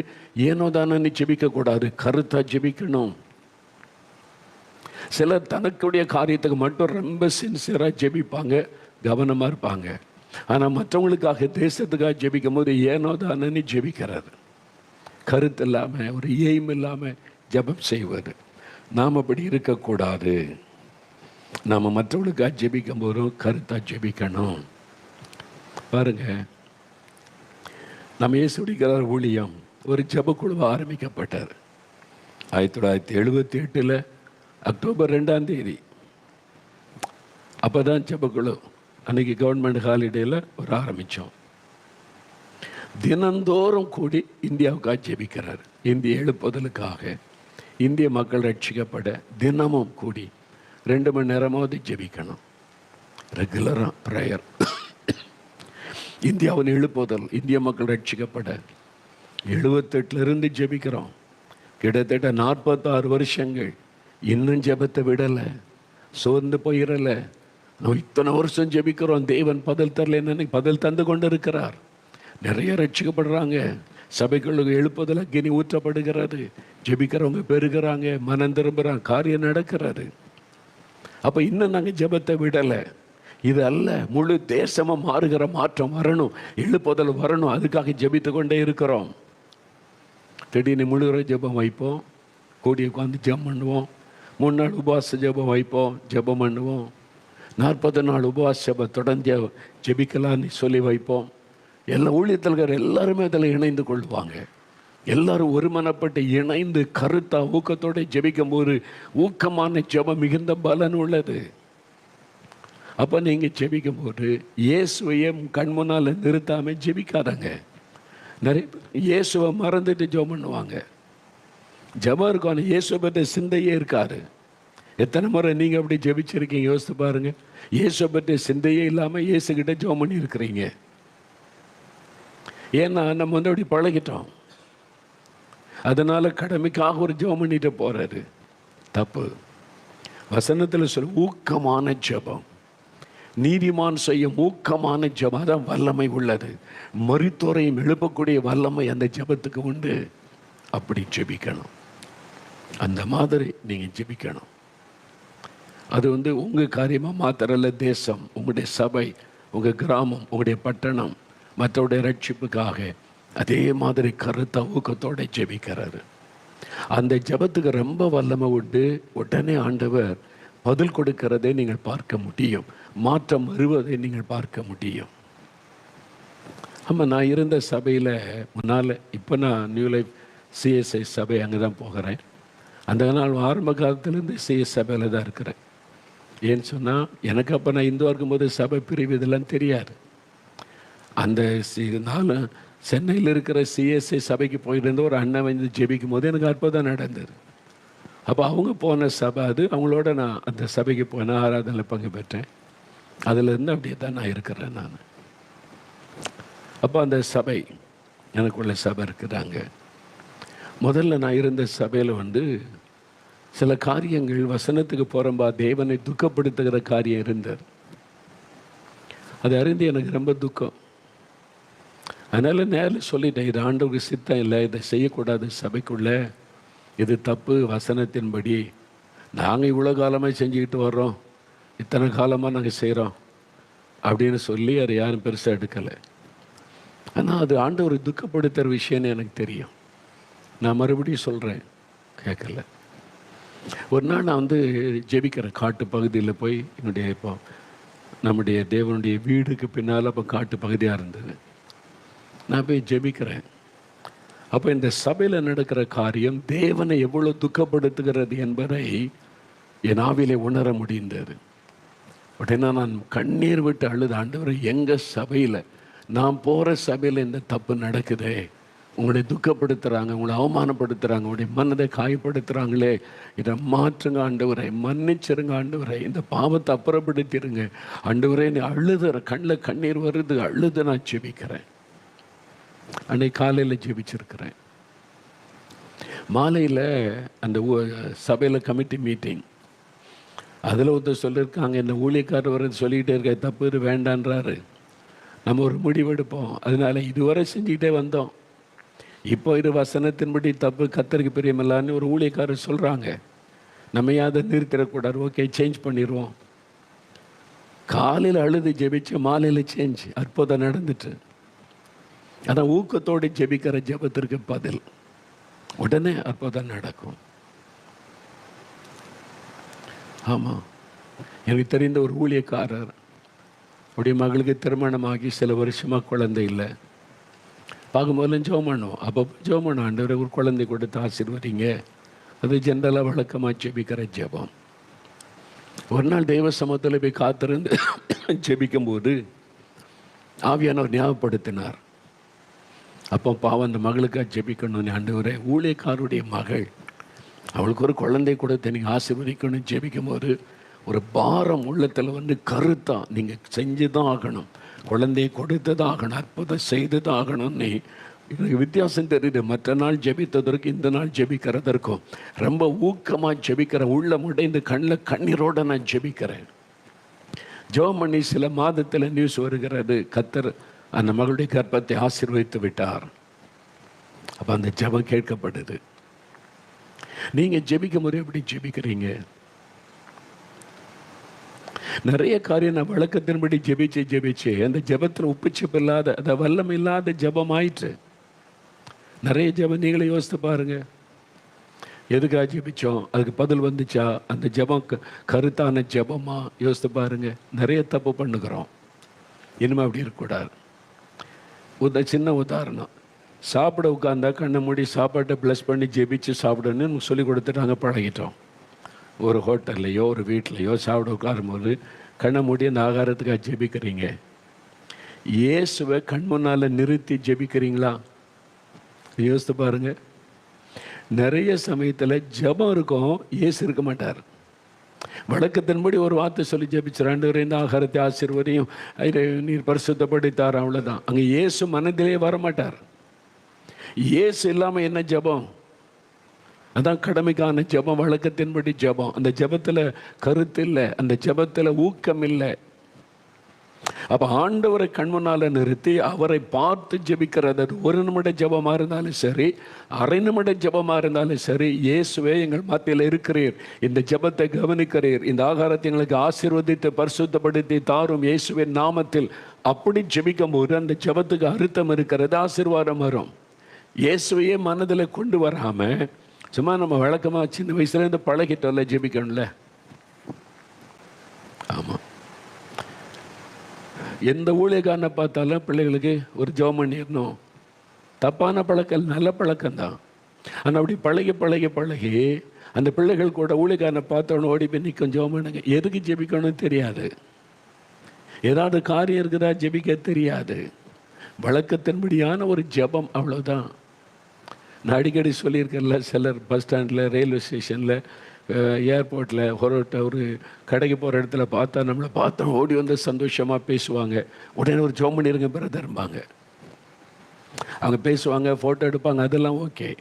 ஏனோ தானே ஜெபிக்கக்கூடாது, கருத்தாக ஜெபிக்கணும். சிலர் தனக்குடைய காரியத்துக்கு மட்டும் ரொம்ப சின்சியராக ஜெபிப்பாங்க, கவனமாக இருப்பாங்க. ஆனால் மற்றவங்களுக்காக தேசத்துக்காக ஜெபிக்கும் போது ஏனோ தானே ஜெபிக்கிறாரு, கருத்து இல்லாமல் ஒரு எய்ம் இல்லாமல் ஜெபம் செய்வது. நாம் அப்படி இருக்கக்கூடாது. நாம் மற்றவங்களுக்காக ஜெபிக்கும் போதும் கருத்தாக ஜெபிக்கணும். பாருங்க, நம்ம இயேசுடிக்கிறார் ஊழியம் ஒரு ஜெபக்குழுவை ஆரம்பிக்கப்பட்டார் 1978 அக்டோபர் 2 அப்போ தான் ஜெபக்குழு. அன்றைக்கி கவர்மெண்ட் ஹாலிடேயில் ஒரு ஆரம்பித்தோம். தினந்தோறும் கூடி இந்தியாவுக்காக ஜெபிக்கிறார். இந்திய எழுப்புதலுக்காக, இந்திய மக்கள் ரட்சிக்கப்பட தினமும் கூடி 2 மணி நேரமாவது ஜெபிக்கணும். ரெகுலராக ப்ரேயர். இந்தியாவில் எழுப்புதல், இந்திய மக்கள் ரட்சிக்கப்பட 78 ஜெபிக்கிறோம். கிட்டத்தட்ட 46 வருஷங்கள். இன்னும் ஜெபத்தை விடலை, சோர்ந்து போயிடலை. நம்ம இத்தனை வருஷம் ஜெபிக்கிறோம், தேவன் பதில் தரல, பதில் தந்து கொண்டு இருக்கிறார். நிறைய ரட்சிக்கப்படுறாங்க, சபைகளுக்கு எழுப்புதல் அக்கினி ஊற்றப்படுகிறது, ஜெபிக்கிறவங்க பெருகிறாங்க, மனம் திரும்புகிறாங்க, காரியம் நடக்கிறது. அப்போ இன்னும் நாங்கள் ஜெபத்தை விடலை. இது அல்ல, முழு தேசமும் மாறுகிற மாற்றம் வரணும், எழுப்புதல் வரணும், அதுக்காக ஜெபித்து கொண்டே இருக்கிறோம். திடீர்னு முழுகிற ஜெபம் வைப்போம், கூடி உட்காந்து ஜெபம் பண்ணுவோம். 3 நாள் உபவாச ஜெபம் வைப்போம், ஜெபம் பண்ணுவோம். 40 நாள் உபவாச ஜெபம் தொடர்ந்து ஜெபிக்கலான்னு சொல்லி வைப்போம். எல்லா ஊழியத்தில் எல்லாருமே அதில் இணைந்து கொள்வாங்க. எல்லாரும் ஒருமனப்பட்டு இணைந்து கருத்தாக ஊக்கத்தோடு ஜெபிக்கும் போது ஊக்கமான ஜெபம் மிகுந்த பலன் உள்ளது. அப்போ நீங்கள் ஜெபிக்கும் போது இயேசுவையே கண் முன்னால் நிறுத்தாமல் ஜெபிக்காதங்க. நிறைய பேர் இயேசுவை மறந்துட்டு ஜெபம் பண்ணுவாங்க. ஜெபம் இருக்கும், ஆனால் இயேசுவை பற்றி சிந்தையே இருக்காது. எத்தனை முறை நீங்கள் அப்படி ஜெபிச்சிருக்கீங்க யோசித்து பாருங்கள். இயேசுவை பற்றி சிந்தையே இல்லாமல் இயேசுக்கிட்ட ஜெபம் பண்ணி இருக்கிறீங்க. ஏன்னா நம்ம வந்து அப்படி பழகிட்டோம். அதனால் கடமைக்காக ஒரு ஜெபம் பண்ணிட்டு போகிறாரு, தப்பு. வசனத்தில் சொல்ல ஊக்கமான ஜெபம், நீதிமான் செய்யும் ஊக்கமான ஜெபம் தான் வல்லமை உள்ளது. மரித்தோரையும் எழுப்பக்கூடிய வல்லமை அந்த ஜெபத்துக்கு உண்டு. அப்படி ஜெபிக்கணும், அந்த மாதிரி நீங்கள் ஜெபிக்கணும். அது வந்து உங்கள் காரியமாக மாத்திரல்ல, தேசம், உங்களுடைய சபை, உங்கள் கிராமம், உங்களுடைய பட்டணம், மற்றவுடைய ரட்சிப்புக்காக அதே மாதிரி கருத்த ஊக்கத்தோடு ஜெபிக்கிறாரு. அந்த ஜெபத்துக்கு ரொம்ப வல்லமை உண்டு. உடனே ஆண்டவர் பதில் கொடுக்கிறதை நீங்கள் பார்க்க முடியும், மாற்றம் வருவதை நீங்கள் பார்க்க முடியும். ஆமாம், நான் இருந்த சபையில் முன்னால், இப்போ நான் நியூ லைஃப் சிஎஸ்ஐ சபை அங்கே தான் போகிறேன். அந்த நாள் ஆரம்ப காலத்துலேருந்து சிஎஸ் சபையில் தான் இருக்கிறேன். ஏன்னு சொன்னால் எனக்கு அப்போ நான் இந்துவாக இருக்கும்போது சபை பிரிவு இதெல்லாம் தெரியாது. அந்த நாள் சென்னையில் இருக்கிற சிஎஸ்ஐ சபைக்கு போயிருந்த ஒரு அண்ணன் வந்து ஜெபிக்கும் போது எனக்கு அற்புதம் நடந்தது. அப்போ அவங்க போன சபை அது, அவங்களோட நான் அந்த சபைக்கு போனேன், ஆராதனையில் பங்கு பெற்றேன். அதிலிருந்து அப்படியே தான் நான் இருக்கிறேன் நான். அப்போ அந்த சபை, எனக்குள்ள சபை இருக்கிறாங்க. முதல்ல நான் இருந்த சபையில் வந்து சில காரியங்கள் வசனத்துக்கு போகிறம்பா தேவனை துக்கப்படுத்துகிற காரியம் இருந்தது. அதை அறிந்து எனக்கு ரொம்ப துக்கம். அதனால் நேரில் சொல்லிட்டேன், இது ஆண்டவருக்கு சித்தம் இல்லை, இதை செய்யக்கூடாது சபைக்குள்ளே, இது தப்பு வசனத்தின்படி. நாங்கள் இவ்வளோ காலமாக செஞ்சுக்கிட்டு வர்றோம், இத்தனை காலமாக நாங்கள் செய்கிறோம் அப்படின்னு சொல்லி அதை யாரும் பெருசாக எடுக்கலை. ஆனால் அது ஆண்டவரை துக்கப்படுத்துகிற விஷயம்னு எனக்கு தெரியும். நான் மறுபடியும் சொல்கிறேன், கேட்கல. ஒரு நாள் நான் வந்து ஜெபிக்கிறேன், காட்டு பகுதியில் போய். என்னுடைய இப்போ நம்முடைய தேவனுடைய வீடுக்கு பின்னால் அப்போ காட்டு பகுதியாக இருந்தது. நான் போய் ஜெபிக்கிறேன். அப்போ இந்த சபையில் நடக்கிற காரியம் தேவனை எவ்வளோ துக்கப்படுத்துகிறது என்பதை என் ஆவிலே உணர முடிந்தது. உடனே நான் கண்ணீர் விட்டு அழுது, ஆண்டவரை எங்கள் சபையில், நான் போகிற சபையில் இந்த தப்பு நடக்குதே, உங்களை துக்கப்படுத்துகிறாங்க, உங்களை அவமானப்படுத்துகிறாங்க, உங்களுடைய மனதை காயப்படுத்துகிறாங்களே, இதை மாற்றுங்க ஆண்டவரை, மன்னிச்சிருங்க ஆண்டவரை, இந்த பாவத்தை அப்புறப்படுத்திடுங்க ஆண்டவரை. நீ அழுதுற, கண்ணில் கண்ணீர் வருது, அழுது நான் ஜெபிக்கிறேன். அன்னைக்கு காலையில் ஜெபிச்சிருக்கிறேன். மாலையில் அந்த சபையில் கமிட்டி மீட்டிங், அதில் ஒருத்தர் சொல்லியிருக்காங்க, இந்த ஊழியக்காரர் வர சொல்லிக்கிட்டே இருக்க, தப்பு இது வேண்டான்றாரு. நம்ம ஒரு முடிவெடுப்போம். அதனால இதுவரை செஞ்சுக்கிட்டே வந்தோம். இப்போ இது வசனத்தின்படி தப்பு, கர்த்தருக்கு பிரியமில்லான்னு ஒரு ஊழியக்காரர் சொல்கிறாங்க. நம்ம ஏன் அதை நிறுத்திடக்கூடாது? ஓகே, சேஞ்ச் பண்ணிடுவோம். காலையில் அழுது ஜெபிச்சு மாலையில் சேஞ்ச், அற்புதம் நடந்துட்டு. அதான் ஊக்கத்தோடு ஜெபிக்கிற ஜெபத்திற்கு பதில், உடனே அற்புதம் நடக்கும். ஆமாம், எனக்கு தெரிந்த ஒரு ஊழியக்காரர், உடைய மகளுக்கு திருமணமாகி சில வருஷமாக குழந்தை இல்லை. பார்க்கும்போதெல்லாம் ஜெபம் பண்ணுவோம். அப்போ ஜெபம் பண்ணுவோம், ஆண்டவரே ஒரு குழந்தை கொடுத்து ஆசீர்வதிங்க. அது ஜென்ரலாக வழக்கமாக ஜெபிக்கிற ஜெபம். ஒரு நாள் தெய்வ சமூகத்தில் போய் காத்திருந்து ஜெபிக்கும்போது ஆவியானவர் ஞாபகப்படுத்தினார். அப்போ பாவம் அந்த மகளுக்காக ஜெபிக்கணும்னு, ஆண்டவரே ஊழியக்காருடைய மகள், அவளுக்கு ஒரு குழந்தை கொடுத்து நீங்கள் ஆசீர்வதிக்கணும்னு ஜெபிக்கும் போது ஒரு பாரம் உள்ளத்தில் வந்து கருத்தா, நீங்கள் செஞ்சு தான் ஆகணும், குழந்தையை கொடுத்து தான் ஆகணும், அற்புதம் செய்து தான் ஆகணும்னு. எனக்கு வித்தியாசம் தெரியுது மற்ற நாள் ஜெபித்ததற்கு இந்த நாள் ஜெபிக்கிறதற்கும். ரொம்ப ஊக்கமாக ஜெபிக்கிற, உள்ள முடைந்து கண்ணில் கண்ணீரோடு நான் ஜெபிக்கிறேன். ஜெபம் பண்ணி சில மாதத்தில் நியூஸ் வருகிறது, கர்த்தர் அந்த மகளுடைய கர்ப்பத்தை ஆசீர்வதித்து விட்டார். அப்போ அந்த ஜெபம் கேட்கப்படுது. நீங்கள் ஜெபிக்கும் போது எப்படி ஜெபிக்கிறீங்க? நிறைய காரியம் நான் வழக்கத்தின்படி ஜெபிச்சு அந்த ஜெபத்தில் உப்புச்சப்பு இல்லாத, அந்த வல்லமை இல்லாத ஜெபம் ஆயிற்று. நிறைய ஜெபம் நீங்களே யோசித்து பாருங்க. எதுக்காக ஜெபிச்சோம், அதுக்கு பதில் வந்துச்சா, அந்த ஜெபம் கருத்தான ஜெபமா, யோசித்து பாருங்க. நிறைய தப்பு பண்ணுகிறோம். இனிமே அப்படி இருக்கக்கூடாது. சின்ன உதாரணம், சாப்பிட உட்காந்தா கண்ணை மூடி சாப்பாட்டை ப்ளஸ் பண்ணி ஜெபிச்சு சாப்பிடணும்னு சொல்லி கொடுத்துட்டு நாங்கள் பழகிட்டோம். ஒரு ஹோட்டல்லையோ ஒரு வீட்லையோ சாப்பிட உட்காரும்போது கண்ணை மூடி அந்த ஆகாரத்துக்காக ஜெபிக்கிறீங்க. இயேசுவை கண் முன்னால் நிறுத்தி ஜெபிக்கிறீங்களா? யோசித்து பாருங்க. நிறைய சமயத்தில் ஜெபம் இருக்கும், இயேசு இருக்க மாட்டார். வழக்கத்தின்படி ஒரு வார்த்தை சொல்லி ஜெபிச்சுறாண்டு, இந்த ஆகாரத்தை ஆசீர்வதியும் நீர் பரிசுத்தப்படுத்தார், அவ்வளோதான். அங்கே இயேசு மனதிலே வரமாட்டார். இயேசு இல்லாமல் என்ன ஜெபம்? அதான் கடமைக்கான ஜெபம், வழக்கத்தின்படி ஜெபம். அந்த ஜெபத்தில் கருத்து இல்லை, அந்த ஜெபத்தில் ஊக்கம் இல்லை. அப்போ ஆண்டவரை கண்முன்னால் நிறுத்தி அவரை பார்த்து ஜெபிக்கிறது. ஒரு நிமிட ஜெபமாக இருந்தாலும் சரி, அரை நிமிட ஜெபமாக இருந்தாலும் சரி, இயேசுவே எங்கள் மத்தியில் இருக்கிறீர், இந்த ஜெபத்தை கவனிக்கிறீர், இந்த ஆகாரத்தை எங்களுக்கு ஆசீர்வதித்து பரிசுத்தப்படுத்தி தாரும் இயேசுவின் நாமத்தில். அப்படி ஜெபிக்கும் போது அந்த ஜெபத்துக்கு அர்த்தம் இருக்கிறது, ஆசீர்வாதம் வரும். இயேசுவையே மனதில் கொண்டு வராமல் சும்மா நம்ம வழக்கமாக சின்ன வயசுலேருந்து பழகிட்டோம்ல ஜெபிக்கணும்ல. ஆமாம், எந்த ஊழியக்காரனை பார்த்தாலும் பிள்ளைகளுக்கு ஒரு ஜெபம் பண்ணிடணும். தப்பான பழக்கம், நல்ல பழக்கம்தான். ஆனால் அப்படி பழகி அந்த பிள்ளைகள் கூட ஊழியக்காரனை பார்த்தோன்னு ஓடி போய் நிற்கும், ஜெபம் பண்ணுங்க. எதுக்கு ஜெபிக்கணும்னு தெரியாது, ஏதாவது காரியம் இருக்குதா ஜெபிக்க தெரியாது. வழக்கத்தின்படியான ஒரு ஜெபம், அவ்வளோதான். நான் அடிக்கடி சொல்லியிருக்கேன்ல, சிலர் பஸ் ஸ்டாண்டில், ரயில்வே ஸ்டேஷனில், ஏர்போர்ட்டில், ஒரு கடைக்கு போகிற இடத்துல பார்த்தா நம்மளை பார்த்தா ஓடி வந்து சந்தோஷமாக பேசுவாங்க. உடனே ஒரு ஜெபம் பண்ணிருங்க பிரதர்ம்பாங்க. அவங்க பேசுவாங்க, ஃபோட்டோ எடுப்பாங்க, அதெல்லாம் ஓகே.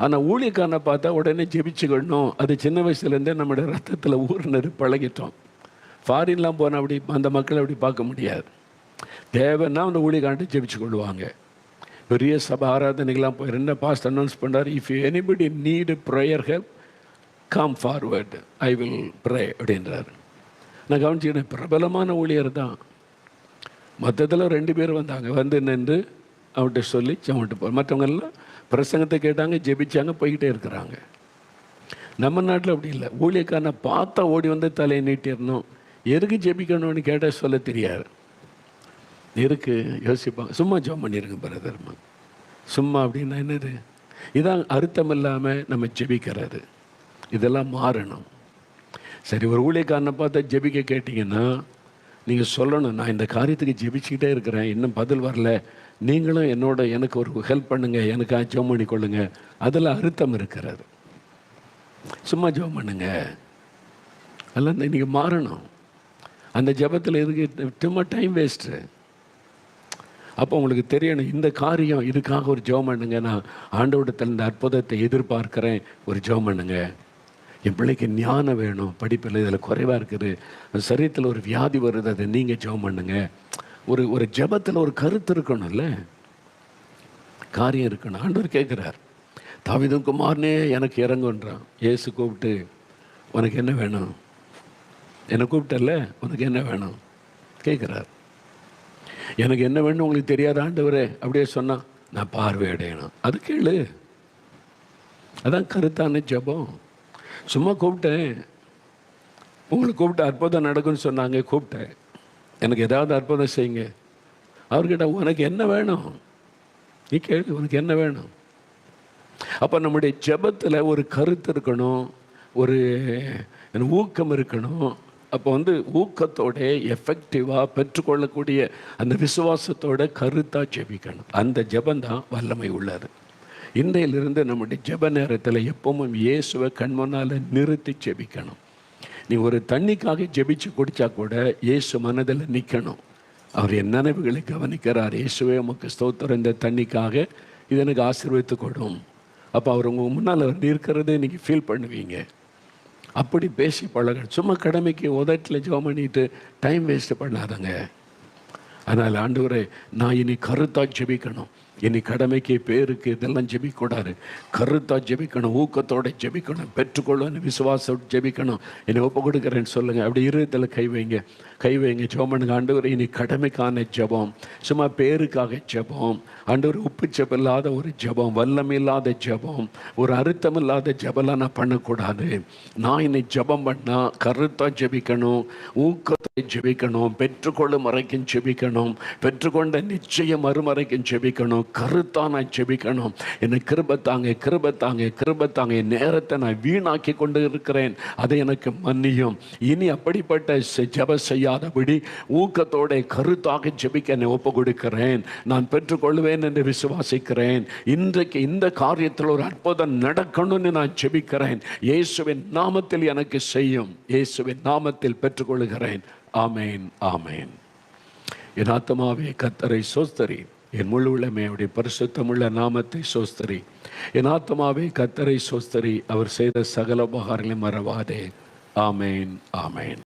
ஆனால் ஊழியக்காரனை பார்த்தா உடனே ஜெபிச்சுக்கணும். அது சின்ன வயசுலேருந்தே நம்மளோட ரத்தத்தில் ஊர்னது பழகிட்டோம். ஃபாரின்லாம் போனால் அப்படி அந்த மக்களை அப்படி பார்க்க முடியாது. தேவைன்னா அந்த ஊழியக்காரன்ட்டு ஜெபிச்சு கொள்வாங்க. பெரிய சபை ஆராதனைகள்லாம் போய் என்ன பாஸ்ட் அனௌன்ஸ் பண்ணுறாரு, if you anybody need prayer help come forward, I will pray அப்படின்றாரு. நான் கவனிச்சுக்கிறேன், பிரபலமான ஊழியர் தான். மொத்தத்தில் 2 பேர் வந்தாங்க, வந்து நின்று அவன்கிட்ட சொல்லி அவன்கிட்ட போ. மற்றவங்கெல்லாம் பிரசங்கத்தை கேட்டாங்க, ஜெபிச்சாங்க, போய்கிட்டே இருக்கிறாங்க. நம்ம நாட்டில் அப்படி இல்லை. ஊழியக்காரனை பார்த்தா ஓடி வந்து தலையை நீட்டிடணும். எதுக்கு ஜெபிக்கணும்னு கேட்டால் சொல்ல தெரியாது. இருக்கு யோசிப்பாங்க, சும்மா ஜெபம் பண்ணிருங்க பிரதர்மா. சும்மா அப்படின்னா என்னது? இதான் அர்த்தம் இல்லாமல் நம்ம ஜெபிக்கிறது. இதெல்லாம் மாறணும். சரி, ஒரு ஊழியக்காரனை பார்த்தா ஜெபிக்க கேட்டிங்கன்னா நீங்கள் சொல்லணும், நான் இந்த காரியத்துக்கு ஜெபிச்சுக்கிட்டே இருக்கிறேன், இன்னும் பதில் வரல, நீங்களும் எனக்கு ஒரு ஹெல்ப் பண்ணுங்கள், எனக்காக ஜெபம் பண்ணி கொள்ளுங்க. அதில் அர்த்தம் இருக்கிறது. சும்மா ஜெபம் பண்ணுங்க, அதெல்லாம் நீங்கள் மாறணும். அந்த ஜெபத்தில் எதுக்கு சும்மா டைம் வேஸ்ட்டு? அப்போ உங்களுக்கு தெரியணும், இந்த காரியம் இதுக்காக ஒரு ஜெபம் பண்ணுங்க, நான் ஆண்டவரிடத்தில் இந்த அற்புதத்தை எதிர்பார்க்குறேன், ஒரு ஜெபம் பண்ணுங்க. என் பிள்ளைக்கு ஞானம் வேணும், படிப்பில் இதில் குறைவாக இருக்குது, சரீரத்தில் ஒரு வியாதி வருது, அதை நீங்கள் ஜெபம் பண்ணுங்க. ஒரு ஒரு ஜெபத்தில் ஒரு கருத்து இருக்கணும்ல, காரியம் இருக்கணும். ஆண்டவர் கேட்குறார், தாவீதின் குமாரனே எனக்கு இறங்குன்றான். இயேசு கூப்பிட்டு, உனக்கு என்ன வேணும்? என்னை கூப்பிட்டல, உனக்கு என்ன வேணும் கேட்குறார். எனக்கு என்ன வேணும் உங்களுக்கு தெரியாத ஆண்டவரே அப்படியே சொன்னா, நான் பார்வை அடையணும். அது கேளு. அதான் கருத்தான ஜெபம். சும்மா கூப்பிட்டேன், உங்களுக்கு கூப்பிட்டு அற்புதம் நடக்கும்னு சொன்னாங்க, கூப்பிட்டேன், எனக்கு ஏதாவது அற்புதம் செய்யுங்க. அவர்கிட்ட உனக்கு என்ன வேணும் நீ கேளு, உனக்கு என்ன வேணும்? அப்போ நம்முடைய ஜெபத்தில் ஒரு கருத்து இருக்கணும், ஒரு ஊக்கம் இருக்கணும். அப்போ ஊக்கத்தோட எஃபெக்டிவாக பெற்றுக்கொள்ளக்கூடிய அந்த விசுவாசத்தோட கருத்தாக ஜெபிக்கணும். அந்த ஜெபந்தான் வல்லமை உள்ளது. இன்றையிலிருந்து நம்முடைய ஜெப நேரத்தில் எப்பவும் இயேசுவை கண்முன்னால் நிறுத்தி ஜெபிக்கணும். நீ ஒரு தண்ணிக்காக ஜெபிச்சு குடித்தா கூட இயேசு மனதில் நிற்கணும். அவர் என் நினைவுகளை கவனிக்கிறார். இயேசுவே உமக்கு ஸ்தோத்திரம், இந்த தண்ணிக்காக இது எனக்கு ஆசீர்வதித்து கொடும். அப்போ அவர் உங்கள் முன்னால் இருக்கிறதே நீங்கள் ஃபீல் பண்ணுவீங்க. அப்படி பேசி பழக. சும்மா கடமைக்கு உதட்டில் ஜெபம் பண்ணிட்டு டைம் வேஸ்ட் பண்ணாதங்க. அதனால் ஆண்டவரே, நான் இனி கருத்தாக ஜெபிக்கணும். இனி கடமைக்கு பேருக்கு இதெல்லாம் ஜெபிக்கூடாது. கருத்தாக ஜெபிக்கணும், ஊக்கத்தோடு ஜெபிக்கணும், பெற்றுக்கொள்ளணும், விசுவாசத்தோடு ஜெபிக்கணும். என்னை ஒப்பு கொடுக்குறேன்னு சொல்லுங்கள். அப்படி இருதயத்தில் கை வைங்க, கை வைங்க. ஜெபம் பண்ணுங்க. ஆண்டவர், இனி கடமைக்கான ஜெபம், சும்மா பேருக்காக ஜெபம், ஆண்டவர் உப்பு ஜெபம் இல்லாத ஒரு ஜெபம், வல்லம் இல்லாத ஜெபம், ஒரு அர்த்தம் இல்லாத ஜெபம்லாம் நான் பண்ணக்கூடாது. நான் இன்னை ஜெபம் பண்ணால் கருத்தாக ஜெபிக்கணும், ஊக்கத்தை ஜெபிக்கணும், பெற்றுக்கொள்ளும் வரைக்கும் ஜெபிக்கணும், பெற்றுக்கொண்ட நிச்சயம் மறுமறைக்கும் ஜெபிக்கணும், கருத்தா நான் ஜெபிக்கணும். என்னை கிருபத்தாங்க, கிருபத்தாங்க, கிருபத்தாங்க. என் நேரத்தை நான் வீணாக்கி கொண்டு இருக்கிறேன், அதை எனக்கு மன்னியும். இனி அப்படிப்பட்ட ஜெபம் செய்யாதபடி ஊக்கத்தோட கருத்தாக ஜெபிக்க என்னை ஒப்பு கொடுக்கிறேன். நான் பெற்றுக்கொள்வேன் என்று விசுவாசிக்கிறேன். இன்றைக்கு இந்த காரியத்தில் ஒரு அற்புதம் நடக்கணும்னு நான் ஜெபிக்கிறேன். இயேசுவின் நாமத்தில் எனக்கு செய்யும். இயேசுவின் நாமத்தில் பெற்றுக்கொள்கிறேன். ஆமேன், ஆமேன். என் ஆத்துமாவே கர்த்தரை சோஸ்தரி, என் முழு உள்ளமையுடைய பரிசுத்தமுள்ள நாமத்தை சோஸ்தரி. என் ஆத்துமாவே கர்த்தரை சோஸ்தரி, அவர் செய்த சகல உபகாரங்களை மறவாதே. ஆமேன், ஆமேன்.